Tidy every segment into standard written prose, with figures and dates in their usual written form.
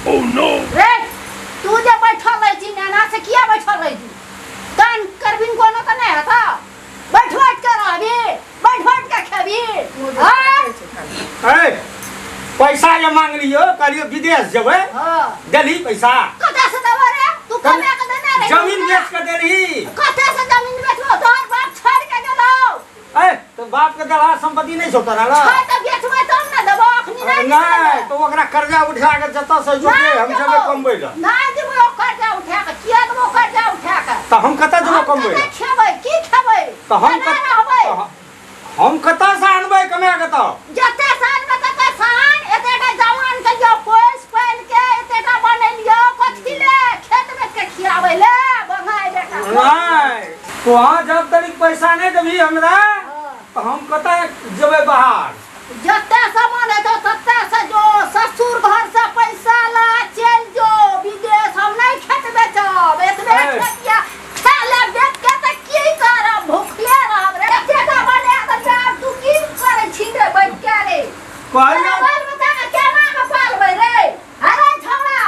oh no रे तू जे बैठल रही छी नैना से किया बैठल रही छी कान करबिन कोनो त नहीं हता बैठ के रहबी बैठ के खेबी ए पैसा जे मांग लियो कहलियो विदेश जेबै हां देली पैसा कता से देबो रे तू कमे के देने रे जमीन बेच के देली कता से जमीन बेचबो तोर बाप छोड़ के गेलो ए तो बाप के दला संपत्ति नहीं छौ तोरा ला छोड़ के बेचबै तब न देबो अखनी नहीं तो ओकरा कर्जा उठा के जता से जुटे हम सब कमबै ला नहीं देबो कर्जा उठा के किया देबो कर्जा उठा के तो हम कता जब कमबै ला खेबै की खेबै तो हम कता से आनबै कमे के तो जते साल में तते साल एतेटा जवान के जो पोस पहन के एतेटा बनेलियो कथि ले खेत में के खियाबै ले बंगाई बेटा नहीं तो जब तक पैसा नहीं देबी हमरा तो हम कता जेबै बाहर जते सामान है तो तते से जो ससुर घर से पैसा ला चल जो विदेश हम नहीं खेत बेचब एतबे खेतिया खेले बेच के त की करब भूखले रहब रे एतेटा बने त तू की करे छी रे बैठ के रे कहलियो बाल बच्चा के केना के पालबै रे अरे छोरा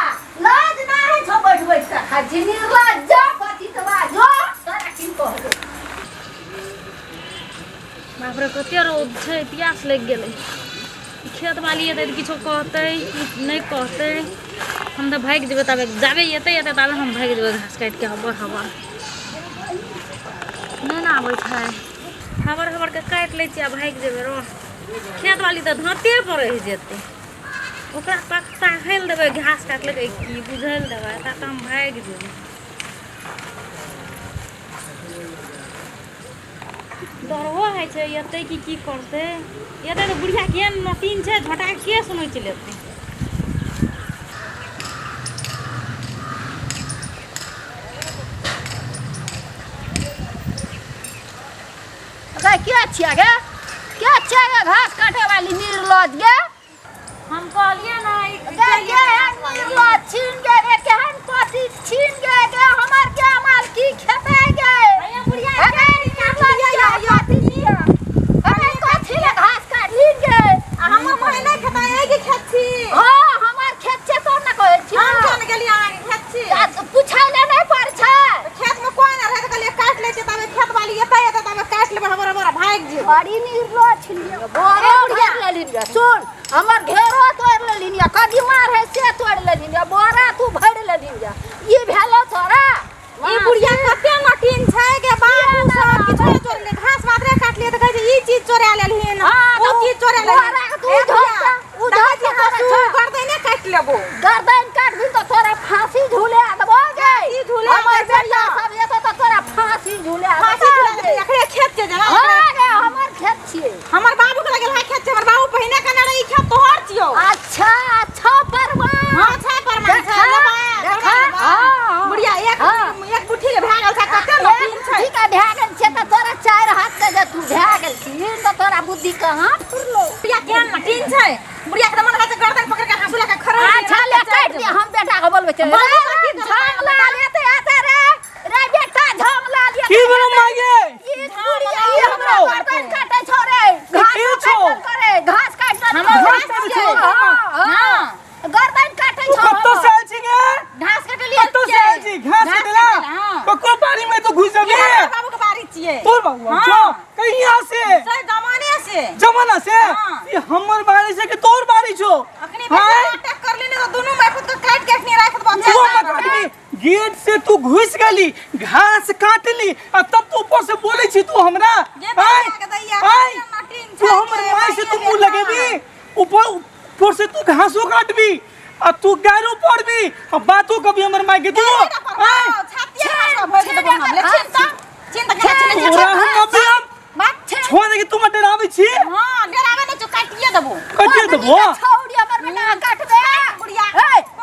लाज नाही छौ बैठ के खाजी निर्लज जा पतितवा जो तोरा की कहबो बाप रे कते रोद छै प्यास लग गेलै खेत वाली एतै किछो कहतै नहीं कहतै हम तो भाग जेबै तबे जाबे एतै तबे हम भाग जेबै घास काट के हबर हबर नहीं ना आबै छै हबर हबर के काट लै छी आ भाग जेबै रो खेत वाली तो धरते पर रह जेतै ओकरा पत्ता खेल देबै घास काट लेबै की बुझल देबै ता हम भाग जेबै डरहो है छै एतै की करतै एतै तो बुढ़िया केहन नटीन छै झटा के सुनै छै लेतै अरे क्या छिया गे घास काटे वाली निर्लज गे हम कहलिए ना निर्लज छीन गे रे केहन पति छीन गे हमर के माल की खेते गे बुढ़िया अरे कथि ले घास काट लीन गे हम मोय नहीं खेता है कि खेत छी हां हमर खेत छै तो न कहै छी हम कोन गेली आनी खेत छी पूछै ले नहीं पड़ छै खेत में कोई ना रहे त कहलिए काट ले छै तबे खेत वाली एतै तबे काट लेबे हमरा भाग जे बड़ी निर्लज छिलिए बोरा घेर ले लीन सुन हमर घेरो तोड़ ले लीन कदीमार है से तोड़ ले लीन बोरा तू भर ले लीन ई भेलो तोरा ई बुढ़िया कते नटीन छै के बाबू सब किछो चोर ले घास मात्रे काट लिए त कहै छै ई चीज चोरा लेलहिन ओ चीज चोरा ले तू उधर के गर्दन ने काट लेबो गर्दन काट भी तो तोरा फांसी झूले देबो गे ई झूले हमर बेटा सब ये तो तोरा फांसी झूले एकरे खेत छै जना हां गे हमर खेत छिए हमर बाबू के लगल है खेत छै हमर बाबू पहिने कने रही खेत तोहर छियो अच्छा परमान हां अच्छा परमान छै देखा हां बुढ़िया एक बुठी ले भागल छै कते नटीन छै ठीक है भागल छै त तोरा चार हाथ के जे तू भागल छी त तोरा बुद्धि कहां फुरलो बुढ़िया केहन नटीन छै बुढ़िया के मन कहै गर्दन पकड़ के हंसुला के खरा अच्छा ले काट दे हम बेटा के बोलबे छै झांगला लेते आते रे बेटा झांगला ले की बोलो मागे ई बुढ़िया ई हमरा गर्दन काटे छो रे घास काट हम घास काटे छो हां गर्दन काटे छो कत्तो से आल छी गे घास काटे लिए कत्तो से आल छी घास काटेला ककरो बाड़ी में तो घुस जबी बाबू के बाड़ी छिए तोर बाबू छो कहिया से जमाना से ये हमर बाड़ी से कि तोर बाड़ी छो अखनी अटैक कर लेने तो दोनों मायपुत को काट के अखनी राखत बच्चा गेट से तू घुस गली घास काटली अब तब तू ऊपर से बोले छी तू हमरा तू हमर माय से तू मुंह लगेबी ऊपर से तू घासो काटबी आ तू गारो पड़बी अब बातों कभी हमर माय के तू छोड़ दे कि तू मत डरावे छी हां डरावे ने तू काटिए देबो छौड़ी हमर बेटा काटबे बुढ़िया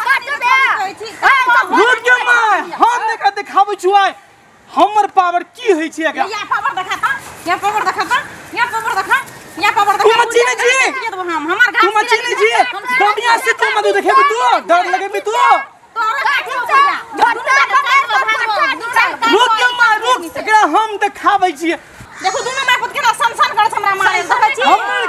काटबे रुक के माय हम ने का दिखाबै छुआ हमर पावर की होई छी एकरा या पावर दिखाता या पावर दिखाता तू मची नहीं छी हम हमर घास तू मची नहीं छी दुनिया से तू मत देखेबी तू डर लगेबी तू रुक के माय रुक एकरा हम दिखाबै छी देखो दोनों माय पुत केना सन कर हमरा मारे देखै छी हमर